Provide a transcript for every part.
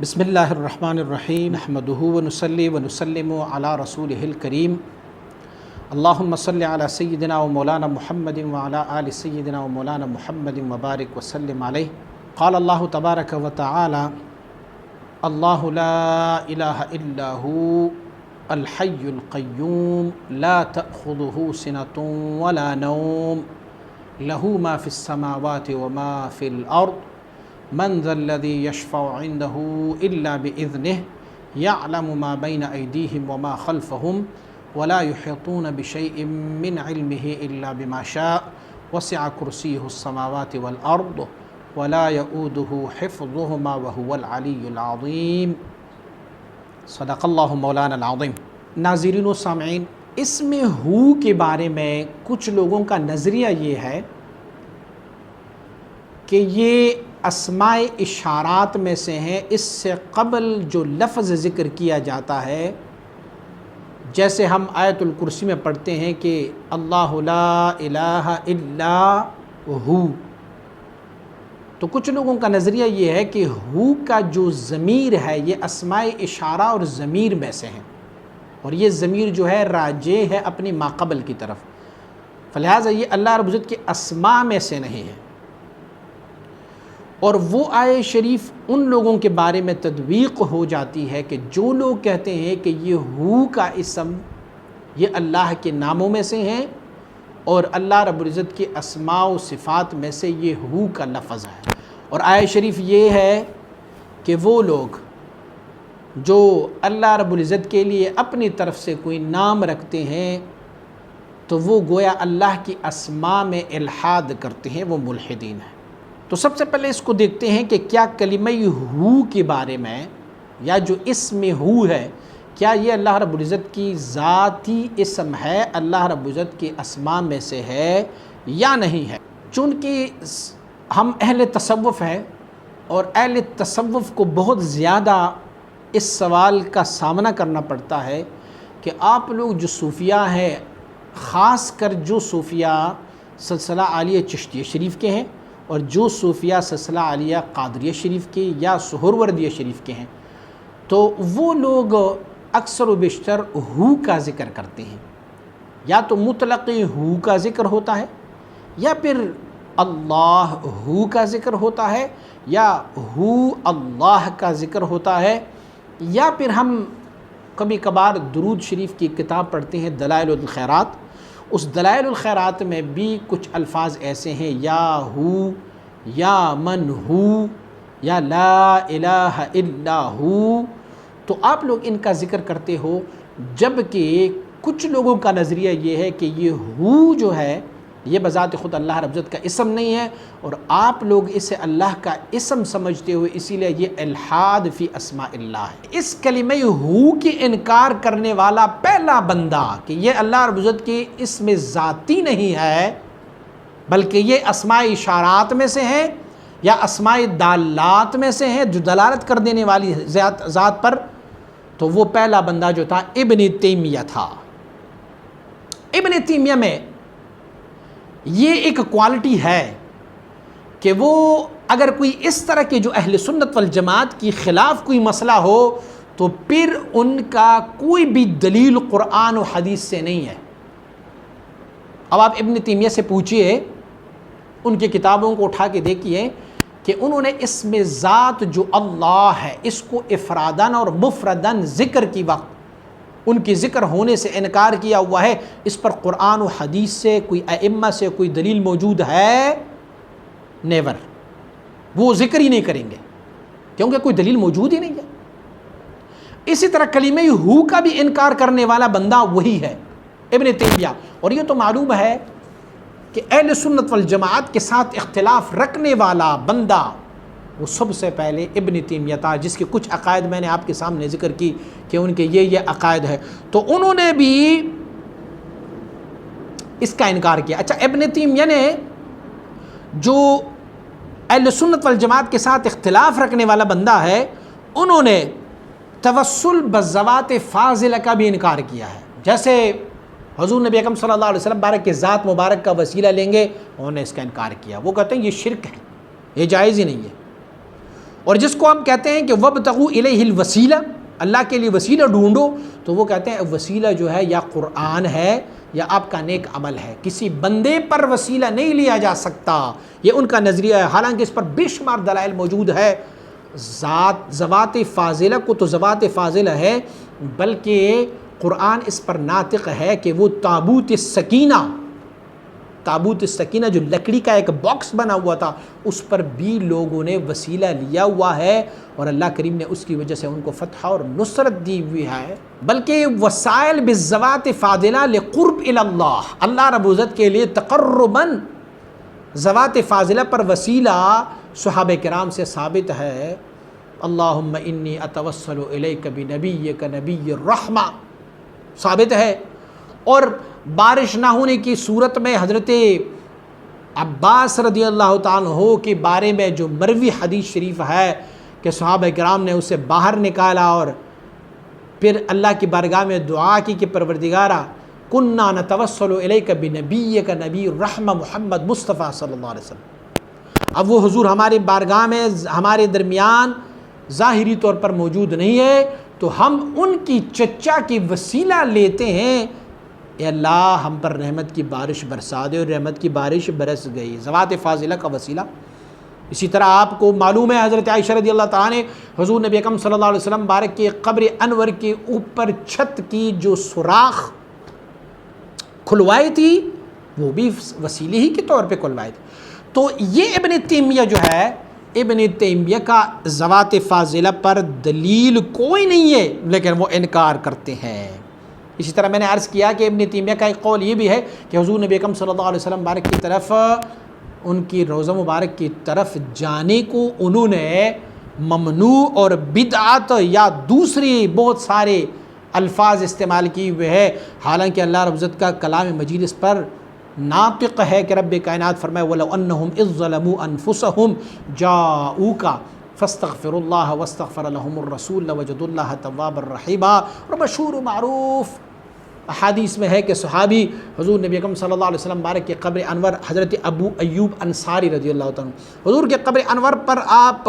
بسم اللہ الرحمن الرحیم نحمدہ ونصلی ونسلم علی رسولہ الکریم اللہم صلی علی سیدنا و مولانا محمد وعلی آل سیدنا و مولانا محمد وبارک وسلم علیہ قال اللہ تبارک و تعالی اللہ لا الہ الا هو الحی القیوم لا تأخذہ سنۃ ولا نوم لہ ما فی السماوات وما فی الارض من ذا الذي يشفع عنده إلا بإذنه يعلم ما بين أيديهم وما خلفهم ولا يحيطون بشيء من علمه إلا بما شاء وسع كرسيه السماوات والأرض ولا يؤوده حفظهما وهو العلي العظيم صدق اللہ مولانا العظیم۔ ناظرین و سامعین، اس میں ہو کے بارے میں کچھ لوگوں کا نظریہ یہ ہے کہ یہ اسماء اشارات میں سے ہیں، اس سے قبل جو لفظ ذکر کیا جاتا ہے، جیسے ہم آیت الکرسی میں پڑھتے ہیں کہ اللہ لا الہ الا ہو، تو کچھ لوگوں کا نظریہ یہ ہے کہ ہو کا جو ضمیر ہے یہ اسماء اشارہ اور ضمیر میں سے ہیں، اور یہ ضمیر جو ہے راجع ہے اپنی ماقبل کی طرف، فلہذا یہ اللہ رب العزت کے اسماء میں سے نہیں ہے۔ اور وہ آیت شریف ان لوگوں کے بارے میں تطبیق ہو جاتی ہے کہ جو لوگ کہتے ہیں کہ یہ ہو کا اسم یہ اللہ کے ناموں میں سے ہیں اور اللہ رب العزت کے اسماء و صفات میں سے یہ ہو کا لفظ ہے۔ اور آیت شریف یہ ہے کہ وہ لوگ جو اللہ رب العزت کے لیے اپنی طرف سے کوئی نام رکھتے ہیں تو وہ گویا اللہ کی اسماء میں الحاد کرتے ہیں، وہ ملحدین ہیں۔ تو سب سے پہلے اس کو دیکھتے ہیں کہ کیا کلمہ ہو کے بارے میں یا جو اسم ہو ہے، کیا یہ اللہ رب العزت کی ذاتی اسم ہے، اللہ رب العزت کے اسماء میں سے ہے یا نہیں ہے۔ چونکہ ہم اہل تصوف ہیں اور اہل تصوف کو بہت زیادہ اس سوال کا سامنا کرنا پڑتا ہے کہ آپ لوگ جو صوفیاء ہیں، خاص کر جو صوفیاء سلسلہ عالیہ چشتیہ شریف کے ہیں اور جو صوفیاء سلسلہ عالیہ قادریہ شریف کے یا سہروردیہ شریف کے ہیں، تو وہ لوگ اکثر و بیشتر ہو کا ذکر کرتے ہیں، یا تو مطلق ہو کا ذکر ہوتا ہے، یا پھر اللہ ہو کا ذکر ہوتا ہے، یا ہو اللہ کا ذکر ہوتا ہے، یا پھر ہم کبھی کبھار درود شریف کی کتاب پڑھتے ہیں دلائل الخیرات، اس دلائل الخیرات میں بھی کچھ الفاظ ایسے ہیں یا ہو، یا من ہو، یا لا الہ الا ہو، تو آپ لوگ ان کا ذکر کرتے ہو، جبکہ کچھ لوگوں کا نظریہ یہ ہے کہ یہ ہو جو ہے یہ بذات خود اللہ رب العزت کا اسم نہیں ہے، اور آپ لوگ اسے اللہ کا اسم سمجھتے ہوئے اسی لیے یہ الحاد فی اسماء اللہ ہے۔ اس کلمہ ہو کی انکار کرنے والا پہلا بندہ کہ یہ اللہ رب العزت کی اسم ذاتی نہیں ہے بلکہ یہ اسماء اشارات میں سے ہیں یا اسماء دالات میں سے ہیں جو دلالت کر دینے والی ذات پر، تو وہ پہلا بندہ جو تھا ابن تیمیہ تھا۔ ابن تیمیہ میں یہ ایک کوالٹی ہے کہ وہ اگر کوئی اس طرح کے جو اہل سنت والجماعت کی خلاف کوئی مسئلہ ہو تو پھر ان کا کوئی بھی دلیل قرآن و حدیث سے نہیں ہے۔ اب آپ ابن تیمیہ سے پوچھئے، ان کی کتابوں کو اٹھا کے دیکھیے کہ انہوں نے اسم ذات جو اللہ ہے اس کو افراداً اور مفرداً ذکر کی وقت ان کی ذکر ہونے سے انکار کیا ہوا ہے۔ اس پر قرآن و حدیث سے کوئی ائمہ سے کوئی دلیل موجود ہے؟ نیور، وہ ذکر ہی نہیں کریں گے کیونکہ کوئی دلیل موجود ہی نہیں ہے۔ اسی طرح کلمہ ہو کا بھی انکار کرنے والا بندہ وہی ہے، ابن تیمیہ۔ اور یہ تو معلوم ہے کہ اہل سنت والجماعت کے ساتھ اختلاف رکھنے والا بندہ وہ سب سے پہلے ابن تیمیہ تھا، جس کے کچھ عقائد میں نے آپ کے سامنے ذکر کی کہ ان کے یہ عقائد ہے، تو انہوں نے بھی اس کا انکار کیا۔ اچھا، ابن تیمیہ نے جو اہل سنت والجماعت کے ساتھ اختلاف رکھنے والا بندہ ہے، انہوں نے توسل بذوات فاضلہ کا بھی انکار کیا ہے، جیسے حضور نبی اکرم صلی اللہ علیہ وسلم بارک کے ذات مبارک کا وسیلہ لیں گے، انہوں نے اس کا انکار کیا، وہ کہتے ہیں یہ شرک ہے، یہ جائز ہی نہیں ہے۔ اور جس کو ہم کہتے ہیں کہ وابتغوا الیہ الوسیلہ، اللہ کے لیے وسیلہ ڈھونڈو، تو وہ کہتے ہیں وسیلہ جو ہے یا قرآن ہے یا آپ کا نیک عمل ہے، کسی بندے پر وسیلہ نہیں لیا جا سکتا، یہ ان کا نظریہ ہے، حالانکہ اس پر بے شمار دلائل موجود ہے۔ ذوات فاضلہ کو تو ذوات فاضلہ ہے، بلکہ قرآن اس پر ناطق ہے کہ وہ تابوت السکینہ جو لکڑی کا ایک باکس بنا ہوا تھا، اس پر بھی لوگوں نے وسیلہ لیا ہوا ہے، اور اللہ کریم نے اس کی وجہ سے ان کو فتح اور نصرت دی ہوئی ہے۔ بلکہ وسائل بالذوات فاضلہ لقرب الی اللہ، اللہ رب العزت کے لیے تقرباً ذوات فاضلہ پر وسیلہ صحابہ کرام سے ثابت ہے۔ اللہم انی اتوسل الیک بنبیک نبی الرحمہ ثابت ہے، اور بارش نہ ہونے کی صورت میں حضرت عباس رضی اللہ تعالیٰ عنہ کے بارے میں جو مروی حدیث شریف ہے کہ صحابہ کرام نے اسے باہر نکالا اور پھر اللہ کی بارگاہ میں دعا کی کہ پروردگارا کننا نتوسل الیک بنبیک نبی الرحمہ محمد مصطفیٰ صلی اللہ علیہ وسلم۔ اب وہ حضور ہمارے بارگاہ میں ہمارے درمیان ظاہری طور پر موجود نہیں ہے، تو ہم ان کی چچا کی وسیلہ لیتے ہیں، اے اللہ ہم پر رحمت کی بارش برسا دے، اور رحمت کی بارش برس گئی، ذوات فاضلہ کا وسیلہ۔ اسی طرح آپ کو معلوم ہے حضرت عائشہ رضی اللہ تعالیٰ نے حضور نبی اکرم صلی اللہ علیہ وسلم بارک کے قبر انور کے اوپر چھت کی جو سوراخ کھلوائی تھی، وہ بھی وسیلے ہی کے طور پہ کھلوائی تھی۔ تو یہ ابن تیمیہ جو ہے، ابن تیمیہ کا ذوات فاضلہ پر دلیل کوئی نہیں ہے، لیکن وہ انکار کرتے ہیں۔ اسی طرح میں نے عرض کیا کہ ابن تیمیہ کا ایک قول یہ بھی ہے کہ حضور نبی اکرم صلی اللہ علیہ وسلم مبارک کی طرف، ان کی روضہ مبارک کی طرف جانے کو انہوں نے ممنوع اور بدعت یا دوسری بہت سارے الفاظ استعمال کی ہوئے ہے، حالانکہ اللہ رب العزت کا کلام مجید اس پر ناطق ہے کہ رب کائنات فرمائے وَلَوْ أَنَّهُمْ إِذْ ظَلَمُوا أَنفُسَهُمْ جَاءُوكَ فَاسْتَغْفِرُوا اللَّهَ وَاسْتَغْفَرَ لَهُمُ الرَّسُولُ لَوَجَدُوا اللَّهَ تَوَّابًا رَحِيمًا۔ اور مشہور و معروف احادیث میں ہے کہ صحابی حضور نبی اکرم صلی اللہ علیہ وسلم بارک کے قبر انور حضرت ابو ایوب انصاری رضی اللہ تعالیٰ حضور کے قبر انور پر آپ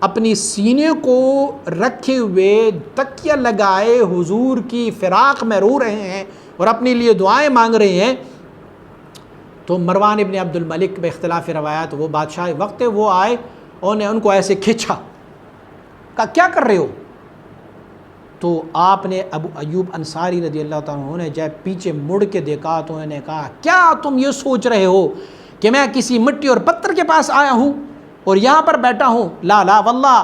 اپنی سینے کو رکھے ہوئے تکیہ لگائے حضور کی فراق میں رو رہے ہیں اور اپنے لیے دعائیں مانگ رہے ہیں، تو مروان ابن عبد الملک میں اختلاف روایات، وہ بادشاہ وقت وہ آئے اور نے ان کو ایسے کھینچا، کہا کیا کر رہے ہو؟ تو آپ نے ابو ایوب انصاری رضی اللہ تعالیٰ عنہ نے جب پیچھے مڑ کے دیکھا تو انہوں نے کہا کیا تم یہ سوچ رہے ہو کہ میں کسی مٹی اور پتھر کے پاس آیا ہوں اور یہاں پر بیٹھا ہوں؟ لا لا واللہ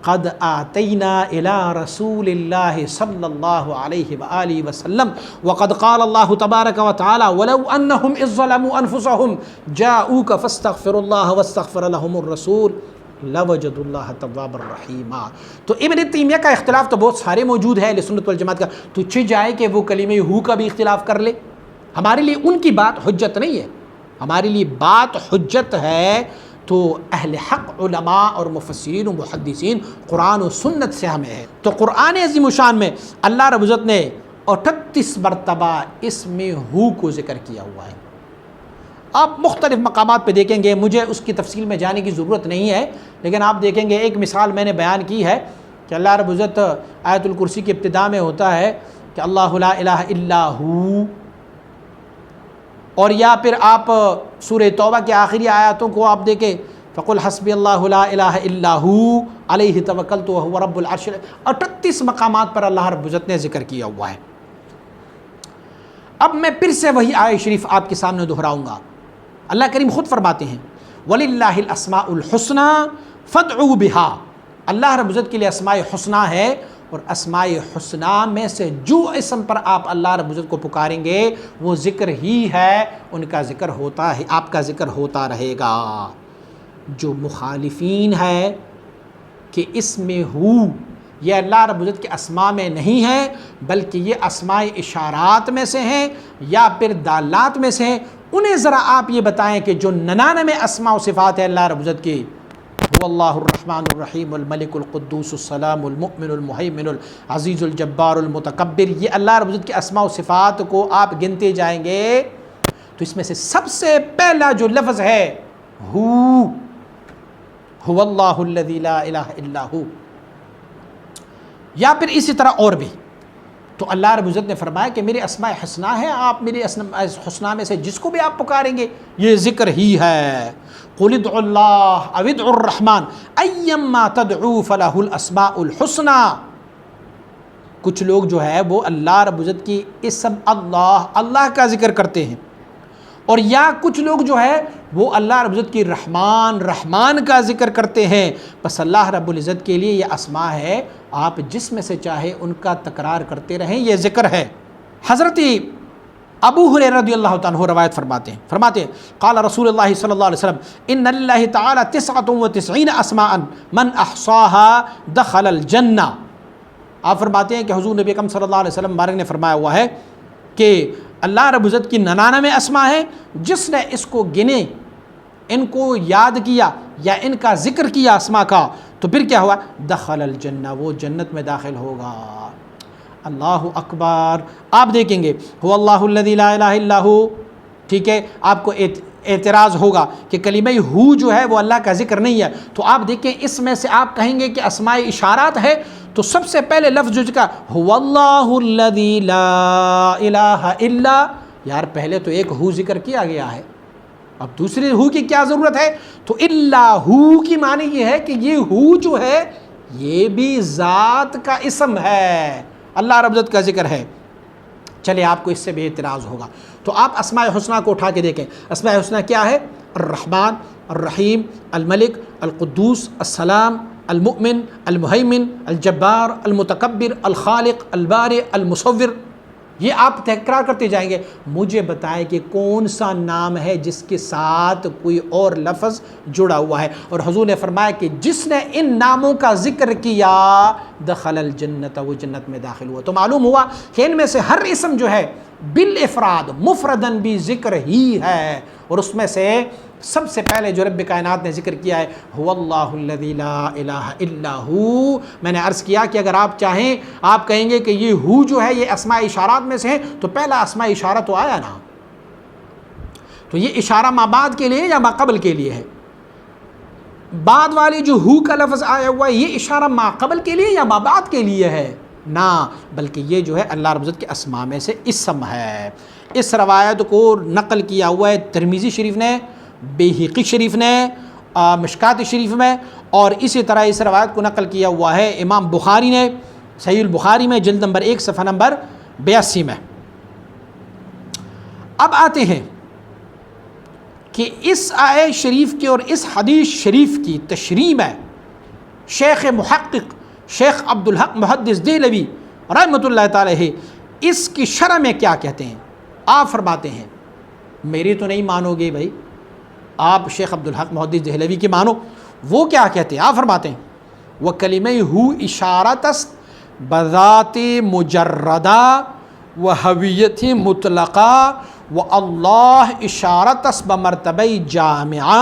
قد آتینا الى رسول اللہ صلی اللہ علیہ وآلہ وسلم وقد قال اللہ تبارک و تعالی ولو انہم اذ ظلموا انفسہم جاؤوک فاستغفروا اللہ واستغفر لهم الرسول لوجدوا اللہ توابا رحیما۔ تو ابن تیمیہ کا اختلاف تو بہت سارے موجود ہے، اہل سنت والجماعت کا تجھے جائے کہ وہ کلمہ ہو کا بھی اختلاف کر لے، ہمارے لیے ان کی بات حجت نہیں ہے، ہمارے لیے بات حجت ہے تو اہل حق علماء اور مفسرین و محدثین قرآن و سنت سے ہمیں ہے۔ تو قرآن عظیم الشان میں اللہ رب العزت نے 38 مرتبہ اس میں ہو کو ذکر کیا ہوا ہے۔ آپ مختلف مقامات پہ دیکھیں گے، مجھے اس کی تفصیل میں جانے کی ضرورت نہیں ہے، لیکن آپ دیکھیں گے ایک مثال میں نے بیان کی ہے کہ اللہ رب العزت آیت الکرسی کی ابتدا میں ہوتا ہے کہ اللہ لا الہ الا ہو، اور یا پھر آپ سورہ توبہ کے آخری آیاتوں کو آپ دیکھیں فقل حسبی اللہ لا الہ الا ہو علیہ توکلت وہو رب العرش، 38 مقامات پر اللہ رب العزت نے ذکر کیا ہوا ہے۔ اب میں پھر سے وہی آیت شریف آپ کے سامنے دہراؤں گا، اللہ کریم خود فرماتے ہیں وَلِلَّهِ الْأَسْمَاءُ الْحُسْنَى فَادْعُوا بِهَا، اللہ رب العزت کے لیے اسماء حسنہ ہے، اور اسماء حسنہ میں سے جو اسم پر آپ اللہ رب العزت کو پکاریں گے وہ ذکر ہی ہے، ان کا ذکر ہوتا ہے، آپ کا ذکر ہوتا رہے گا۔ جو مخالفین ہے کہ اس میں ہو یہ اللہ رب العزت کے اسماء میں نہیں ہے بلکہ یہ اسماء اشارات میں سے ہیں یا پھر دالات میں سے ہیں، انہیں ذرا آپ یہ بتائیں کہ جو 99 اسماء و صفات ہے اللہ رب العزت کی، هو اللہ الرحمن الرحیم الملک القدوس السلام المؤمن المہیمن العزیز الجبار المتکبر، یہ اللہ رب العزت کے اسماء و صفات کو آپ گنتے جائیں گے تو اس میں سے سب سے پہلا جو لفظ ہے هو اللہ الذی لا الہ الا ہو، یا پھر اسی طرح اور بھی. تو اللہ رب العزت نے فرمایا کہ میرے اسماء حسنہ ہے، آپ میرے اسماء حسنہ میں سے جس کو بھی آپ پکاریں گے یہ ذکر ہی ہے. قل ادعوا اللہ او ادعوا الرحمن ایما تدعوا فلہ الاسماء الحسنى. کچھ لوگ جو ہے وہ اللہ رب العزت کی اسم اللہ کا ذکر کرتے ہیں، اور یا کچھ لوگ جو ہے وہ اللہ رب العزت کی رحمان کا ذکر کرتے ہیں. بس اللہ رب العزت کے لیے یہ اسماء ہے، آپ جس میں سے چاہے ان کا تکرار کرتے رہیں، یہ ذکر ہے. حضرت ابو ہریرہ رضی اللہ تعالیٰ عنہ روایت فرماتے ہیں قال رسول اللہ صلی اللہ علیہ وسلم ان للہ تعالی 99 اسماء من احصاها دخل الجنہ. آپ فرماتے ہیں کہ حضور نبی اکرم صلی اللہ علیہ وسلم مبارک نے فرمایا ہوا ہے کہ اللہ رب العزت کی 99 اسماء ہیں، جس نے اس کو گنے، ان کو یاد کیا یا ان کا ذکر کیا اسماء کا، تو پھر کیا ہوا؟ دخل الجنہ، وہ جنت میں داخل ہوگا. اللہ اکبر. آپ دیکھیں گے هو اللہ الذی لا الہ الا ہو، ٹھیک ہے، آپ کو اعتراض ہوگا کہ کلمہ ہو جو ہے وہ اللہ کا ذکر نہیں ہے. تو آپ دیکھیں اس میں سے آپ کہیں گے کہ اسماء اشارات ہے، تو سب سے پہلے لفظ جو کا هو اللہ الذی لا الہ الا، یار پہلے تو ایک ہو ذکر کیا گیا ہے، اب دوسری ہو کی کیا ضرورت ہے؟ تو الا ہو کی معنی یہ ہے کہ یہ ہو جو ہے یہ بھی ذات کا اسم ہے، اللہ رب العزت کا ذکر ہے. چلے آپ کو اس سے بھی اعتراض ہوگا، تو آپ اسماء حسنہ کو اٹھا کے دیکھیں. اسماء حسنہ کیا ہے؟ الرحمن، الرحیم، الملک، القدوس، السلام، المؤمن، المہیمن، الجبار، المتکبر، الخالق، البارئ، المصور. یہ آپ تکرار کرتے جائیں گے. مجھے بتائیں کہ کون سا نام ہے جس کے ساتھ کوئی اور لفظ جڑا ہوا ہے؟ اور حضور نے فرمایا کہ جس نے ان ناموں کا ذکر کیا دخل الجنت، وہ جنت میں داخل ہوا. تو معلوم ہوا کہ ان میں سے ہر اسم جو ہے بالافراد مفردن بھی ذکر ہی ہے، اور اس میں سے سب سے پہلے جو رب کائنات نے ذکر کیا ہے هو اللہ الذی لا الہ الا ہو. میں نے عرض کیا کہ اگر آپ چاہیں آپ کہیں گے کہ یہ ہو جو ہے یہ اسماء اشارات میں سے ہے، تو پہلا اسماء اشارہ تو آیا نا، تو یہ اشارہ ما بعد کے لیے یا ما قبل کے لیے ہے؟ بعد والی جو ہو کا لفظ آیا ہوا ہے یہ اشارہ ما قبل کے لیے یا ما بعد کے لیے ہے؟ نہ، بلکہ یہ جو ہے اللہ رب العزت کے اسماء میں سے اسم ہے. اس روایت کو نقل کیا ہوا ہے ترمذی شریف نے، بیہقی شریف نے، مشکات شریف میں، اور اسی طرح اس روایت کو نقل کیا ہوا ہے امام بخاری نے صحیح البخاری میں جلد نمبر 1 صفحہ نمبر 82 میں. اب آتے ہیں کہ اس آیت شریف کی اور اس حدیث شریف کی تشریح میں شیخ محقق شیخ عبدالحق محدث دہلوی رحمۃ اللہ تعالی اس کی شرح میں کیا کہتے ہیں. آپ فرماتے ہیں، میری تو نہیں مانو گے بھائی، آپ شیخ عبدالحق محدث دہلوی کی مانو. وہ کیا کہتے ہیں؟ آپ فرماتے ہیں وہ کلمہ ہو اشارت است بذات مجردہ و حویت مطلقہ و اللہ اشارت است بمرتبہ جامعہ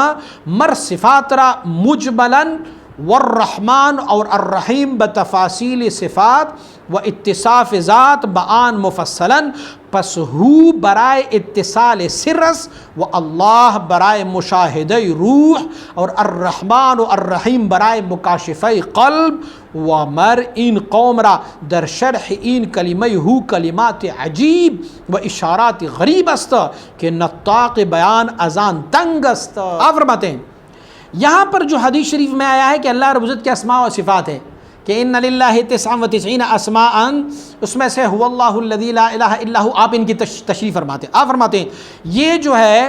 مر صفات را مجملاً والرحمن اور الرحیم بتفاصیل صفات و اتصاف ذات بعان مفصلاً. پس ہو برائے اتصال سرس و اللہ برائے مشاہدہ روح اور الرحمن و الرحیم برائے مکاشفہ قلب و مر این قوم را در شرح این کلمہ ہو کلمات عجیب و اشارات غریب است کہ نطاق بیان ازان تنگ است. آپ فرماتے ہیں یہاں پر جو حدیث شریف میں آیا ہے کہ اللہ رب العزت کے اسماء و صفات ہے کہ ان للہ 99 اسماء، اس میں سے هو اللہ الذی لا الہ الا ہو، آپ ان کی تشریح فرماتے ہیں. آپ فرماتے ہیں یہ جو ہے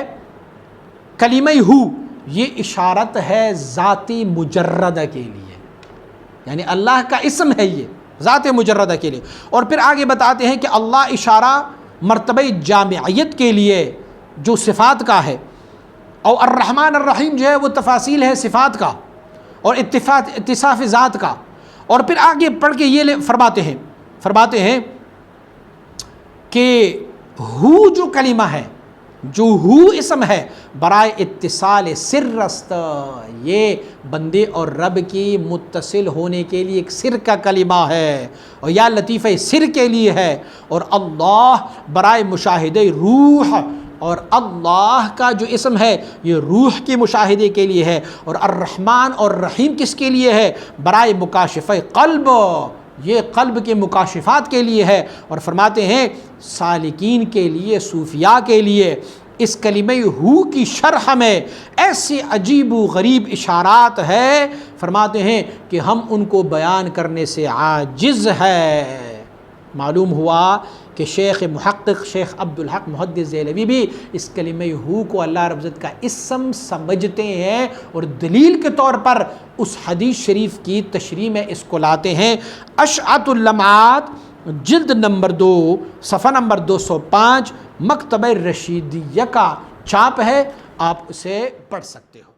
کلمہ ہو یہ اشارت ہے ذاتی مجردہ کے لیے، یعنی اللہ کا اسم ہے یہ ذات مجردہ کے لیے. اور پھر آگے بتاتے ہیں کہ اللہ اشارہ مرتبہ جامعیت کے لیے جو صفات کا ہے، اور الرحمن الرحیم جو ہے وہ تفاصیل ہے صفات کا اور اتصاف ذات کا. اور پھر آگے پڑھ کے یہ فرماتے ہیں کہ ہو جو کلمہ ہے، جو ہو اسم ہے، برائے اتصال سر است، یہ بندے اور رب کی متصل ہونے کے لیے ایک سر کا کلمہ ہے، اور یا لطیفہ سر کے لیے ہے. اور اللہ برائے مشاہدہ روح اور اللہ کا جو اسم ہے یہ روح کے مشاہدے کے لیے ہے، اور الرحمن اور رحیم کس کے لیے ہے؟ برائے مکاشفہ قلب، یہ قلب کے مکاشفات کے لیے ہے۔ اور فرماتے ہیں سالکین کے لیے، صوفیاء کے لیے اس کلمہ ہو کی شرح میں ایسی عجیب و غریب اشارات ہے، فرماتے ہیں کہ ہم ان کو بیان کرنے سے عاجز ہے۔ معلوم ہوا کہ شیخ محقق شیخ عبدالحق محدث دہلوی بھی اس کلمہ ہو کو اللہ رب العزت کا اسم سمجھتے ہیں، اور دلیل کے طور پر اس حدیث شریف کی تشریح میں اس کو لاتے ہیں۔ اشعۃ اللمعات جلد نمبر 2 صفحہ نمبر 205 مکتبہ رشیدیہ کا چھاپ ہے، آپ اسے پڑھ سکتے ہو۔